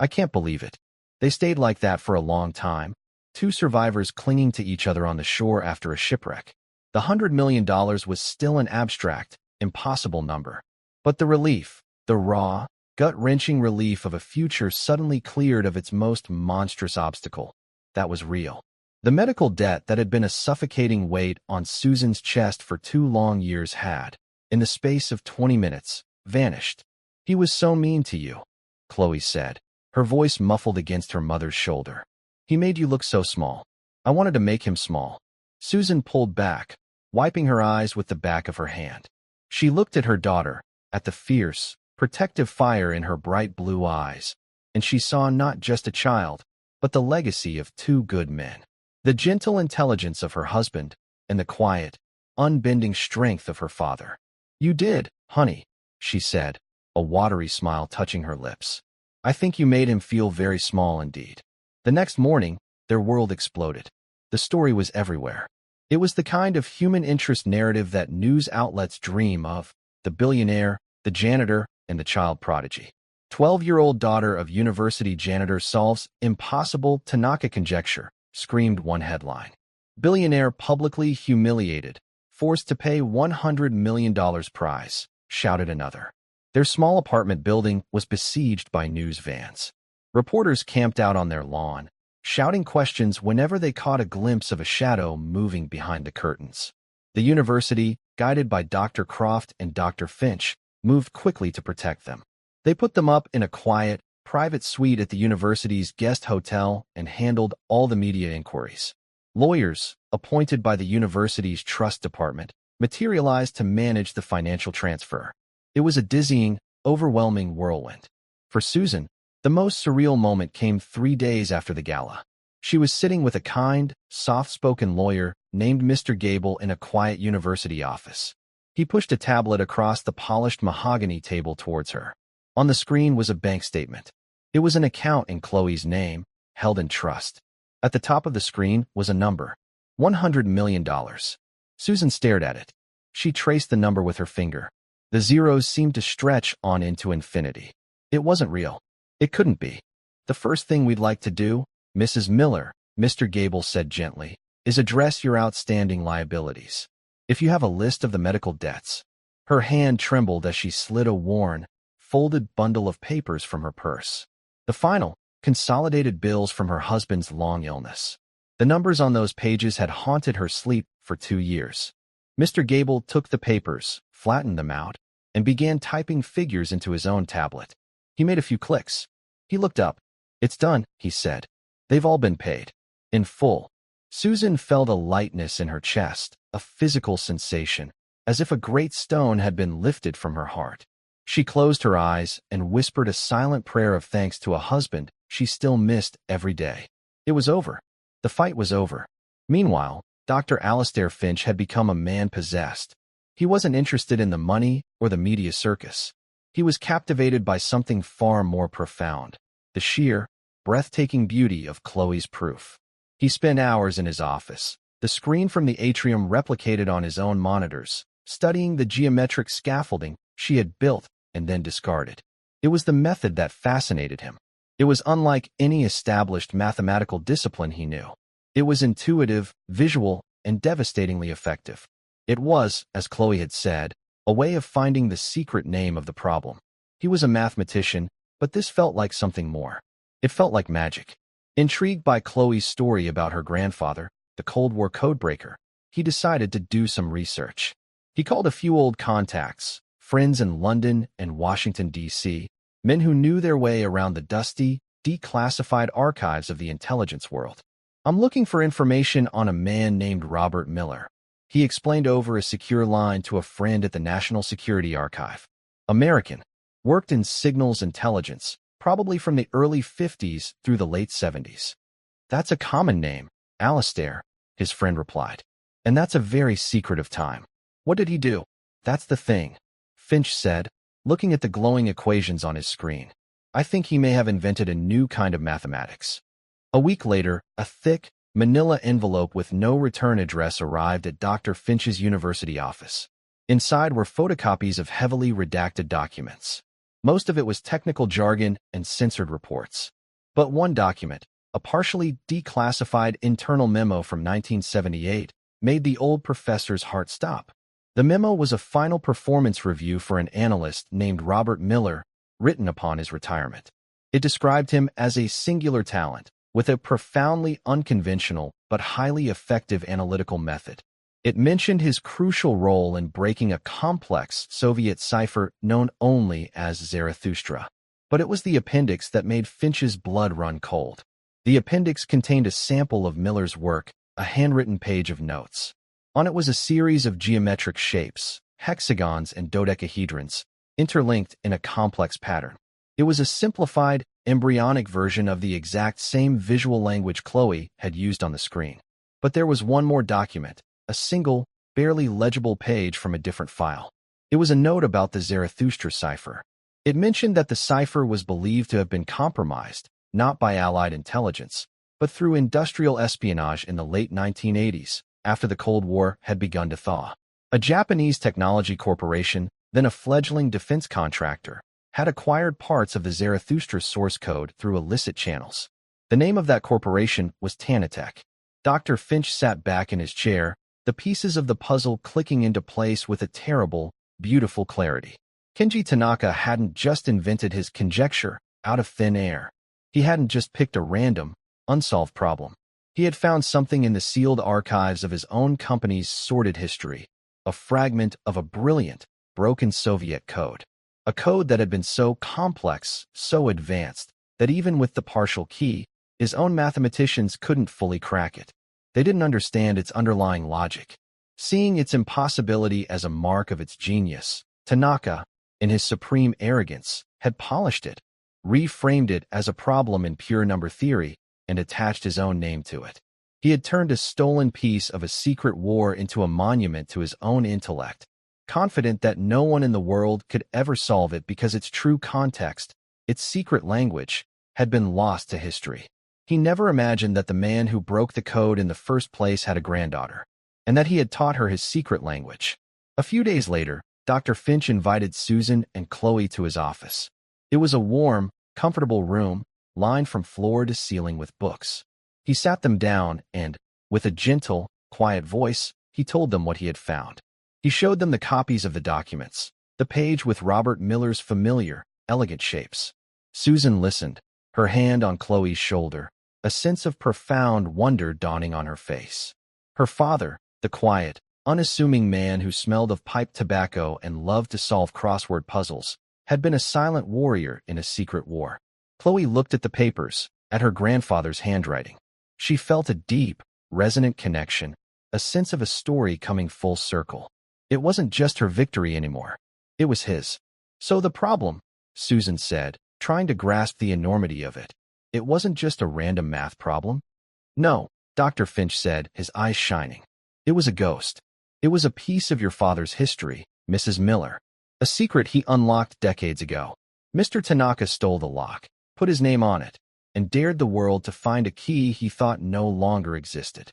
can't believe it. They stayed like that for a long time, 2 survivors clinging to each other on the shore after a shipwreck. The $100 million was still an abstract, impossible number. But the relief, the raw, gut-wrenching relief of a future suddenly cleared of its most monstrous obstacle, that was real. The medical debt that had been a suffocating weight on Susan's chest for 2 long years had, in the space of 20 minutes, vanished. He was so mean to you, Chloe said, her voice muffled against her mother's shoulder. He made you look so small. I wanted to make him small. Susan pulled back, wiping her eyes with the back of her hand. She looked at her daughter, at the fierce, protective fire in her bright blue eyes, and she saw not just a child, but the legacy of 2 good men. The gentle intelligence of her husband, and the quiet, unbending strength of her father. You did, honey, she said, a watery smile touching her lips. I think you made him feel very small indeed. The next morning, their world exploded. The story was everywhere. It was the kind of human interest narrative that news outlets dream of: the billionaire, the janitor, and the child prodigy. 12-year-old daughter of university janitor solves impossible Tanaka Conjecture, screamed one headline. Billionaire publicly humiliated, forced to pay $100 million prize, shouted another. Their small apartment building was besieged by news vans. Reporters camped out on their lawn, shouting questions whenever they caught a glimpse of a shadow moving behind the curtains. The university, guided by Dr. Croft and Dr. Finch, moved quickly to protect them. They put them up in a quiet, private suite at the university's guest hotel and handled all the media inquiries. Lawyers, appointed by the university's trust department, materialized to manage the financial transfer. It was a dizzying, overwhelming whirlwind. For Susan, the most surreal moment came 3 days after the gala. She was sitting with a kind, soft-spoken lawyer named Mr. Gable in a quiet university office. He pushed a tablet across the polished mahogany table towards her. On the screen was a bank statement. It was an account in Chloe's name, held in trust. At the top of the screen was a number, $100 million. Susan stared at it. She traced the number with her finger. The zeros seemed to stretch on into infinity. It wasn't real. It couldn't be. The first thing we'd like to do, Mrs. Miller, Mr. Gable said gently, is address your outstanding liabilities. If you have a list of the medical debts. Her hand trembled as she slid a worn, folded bundle of papers from her purse. The final, consolidated bills from her husband's long illness. The numbers on those pages had haunted her sleep for 2 years. Mr. Gable took the papers, flattened them out, and began typing figures into his own tablet. He made a few clicks. He looked up. It's done, he said. They've all been paid. In full. Susan felt a lightness in her chest, a physical sensation, as if a great stone had been lifted from her heart. She closed her eyes and whispered a silent prayer of thanks to a husband she still missed every day. It was over. The fight was over. Meanwhile, Dr. Alastair Finch had become a man possessed. He wasn't interested in the money or the media circus. He was captivated by something far more profound, the sheer, breathtaking beauty of Chloe's proof. He spent hours in his office, the screen from the atrium replicated on his own monitors, studying the geometric scaffolding she had built and then discarded. It was the method that fascinated him. It was unlike any established mathematical discipline he knew. It was intuitive, visual, and devastatingly effective. It was, as Chloe had said, a way of finding the secret name of the problem. He was a mathematician, but this felt like something more. It felt like magic. Intrigued by Chloe's story about her grandfather, the Cold War codebreaker, he decided to do some research. He called a few old contacts, friends in London and Washington, D.C., men who knew their way around the dusty, declassified archives of the intelligence world. I'm looking for information on a man named Robert Miller. He explained over a secure line to a friend at the National Security Archive. American, worked in signals intelligence, probably from the early 50s through the late 70s. That's a common name, Alastair, his friend replied. And that's a very secretive time. What did he do? That's the thing, Finch said, looking at the glowing equations on his screen. I think he may have invented a new kind of mathematics. A week later, a thick, manila envelope with no return address arrived at Dr. Finch's university office. Inside were photocopies of heavily redacted documents. Most of it was technical jargon and censored reports. But one document, a partially declassified internal memo from 1978, made the old professor's heart stop. The memo was a final performance review for an analyst named Robert Miller, written upon his retirement. It described him as a singular talent, with a profoundly unconventional but highly effective analytical method. It mentioned his crucial role in breaking a complex Soviet cipher known only as Zarathustra. But it was the appendix that made Finch's blood run cold. The appendix contained a sample of Miller's work, a handwritten page of notes. On it was a series of geometric shapes, hexagons and dodecahedrons, interlinked in a complex pattern. It was a simplified, embryonic version of the exact same visual language Chloe had used on the screen. But there was one more document, a single, barely legible page from a different file. It was a note about the Zarathustra cipher. It mentioned that the cipher was believed to have been compromised, not by Allied intelligence, but through industrial espionage in the late 1980s, after the Cold War had begun to thaw. A Japanese technology corporation, then a fledgling defense contractor, had acquired parts of the Zarathustra source code through illicit channels. The name of that corporation was Tanaka. Dr. Finch sat back in his chair, the pieces of the puzzle clicking into place with a terrible, beautiful clarity. Kenji Tanaka hadn't just invented his conjecture out of thin air. He hadn't just picked a random, unsolved problem. He had found something in the sealed archives of his own company's sordid history, a fragment of a brilliant, broken Soviet code. A code that had been so complex, so advanced, that even with the partial key, his own mathematicians couldn't fully crack it. They didn't understand its underlying logic. Seeing its impossibility as a mark of its genius, Tanaka, in his supreme arrogance, had polished it, reframed it as a problem in pure number theory, and attached his own name to it. He had turned a stolen piece of a secret war into a monument to his own intellect, confident that no one in the world could ever solve it because its true context, its secret language, had been lost to history. He never imagined that the man who broke the code in the first place had a granddaughter, and that he had taught her his secret language. A few days later, Dr. Finch invited Susan and Chloe to his office. It was a warm, comfortable room, lined from floor to ceiling with books. He sat them down and, with a gentle, quiet voice, he told them what he had found. He showed them the copies of the documents, the page with Robert Miller's familiar, elegant shapes. Susan listened, her hand on Chloe's shoulder, a sense of profound wonder dawning on her face. Her father, the quiet, unassuming man who smelled of pipe tobacco and loved to solve crossword puzzles, had been a silent warrior in a secret war. Chloe looked at the papers, at her grandfather's handwriting. She felt a deep, resonant connection, a sense of a story coming full circle. It wasn't just her victory anymore. It was his. So the problem, Susan said, trying to grasp the enormity of it. It wasn't just a random math problem. No, Dr. Finch said, his eyes shining. It was a ghost. It was a piece of your father's history, Mrs. Miller. A secret he unlocked decades ago. Mr. Tanaka stole the lock, put his name on it, and dared the world to find a key he thought no longer existed.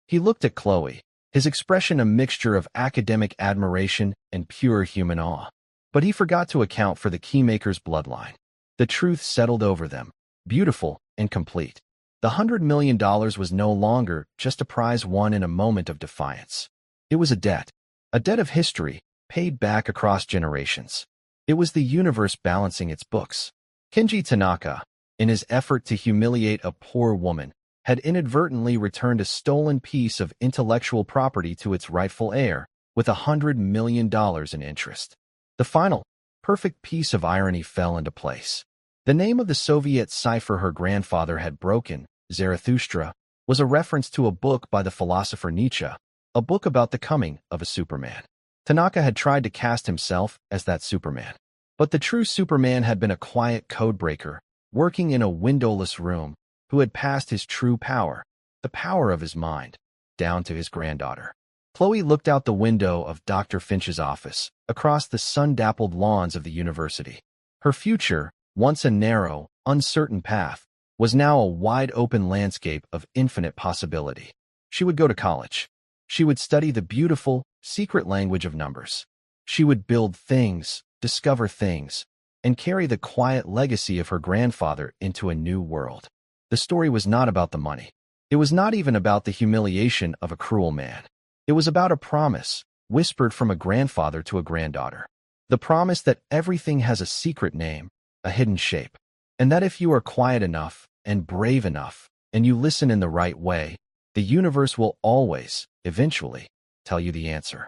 He looked at Chloe, his expression a mixture of academic admiration and pure human awe. But he forgot to account for the keymaker's bloodline. The truth settled over them, beautiful and complete. The $100 million was no longer just a prize won in a moment of defiance. It was a debt of history, paid back across generations. It was the universe balancing its books. Kenji Tanaka, in his effort to humiliate a poor woman, had inadvertently returned a stolen piece of intellectual property to its rightful heir, with $100 million in interest. The final, perfect piece of irony fell into place. The name of the Soviet cipher her grandfather had broken, Zarathustra, was a reference to a book by the philosopher Nietzsche, a book about the coming of a Superman. Tanaka had tried to cast himself as that Superman. But the true Superman had been a quiet codebreaker, working in a windowless room, who had passed his true power, the power of his mind, down to his granddaughter. Chloe looked out the window of Dr. Finch's office, across the sun-dappled lawns of the university. Her future, once a narrow, uncertain path, was now a wide-open landscape of infinite possibility. She would go to college. She would study the beautiful, secret language of numbers. She would build things, discover things, and carry the quiet legacy of her grandfather into a new world. The story was not about the money. It was not even about the humiliation of a cruel man. It was about a promise, whispered from a grandfather to a granddaughter. The promise that everything has a secret name, a hidden shape, and that if you are quiet enough and brave enough, and you listen in the right way, the universe will always, eventually, tell you the answer.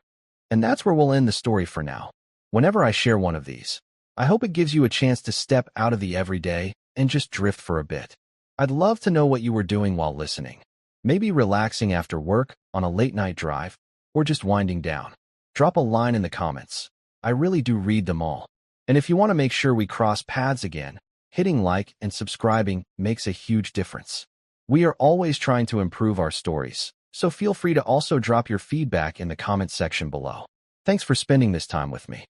And that's where we'll end the story for now. Whenever I share one of these, I hope it gives you a chance to step out of the everyday and just drift for a bit. I'd love to know what you were doing while listening. Maybe relaxing after work, on a late-night drive, or just winding down. Drop a line in the comments. I really do read them all. And if you want to make sure we cross paths again, hitting like and subscribing makes a huge difference. We are always trying to improve our stories, so feel free to also drop your feedback in the comment section below. Thanks for spending this time with me.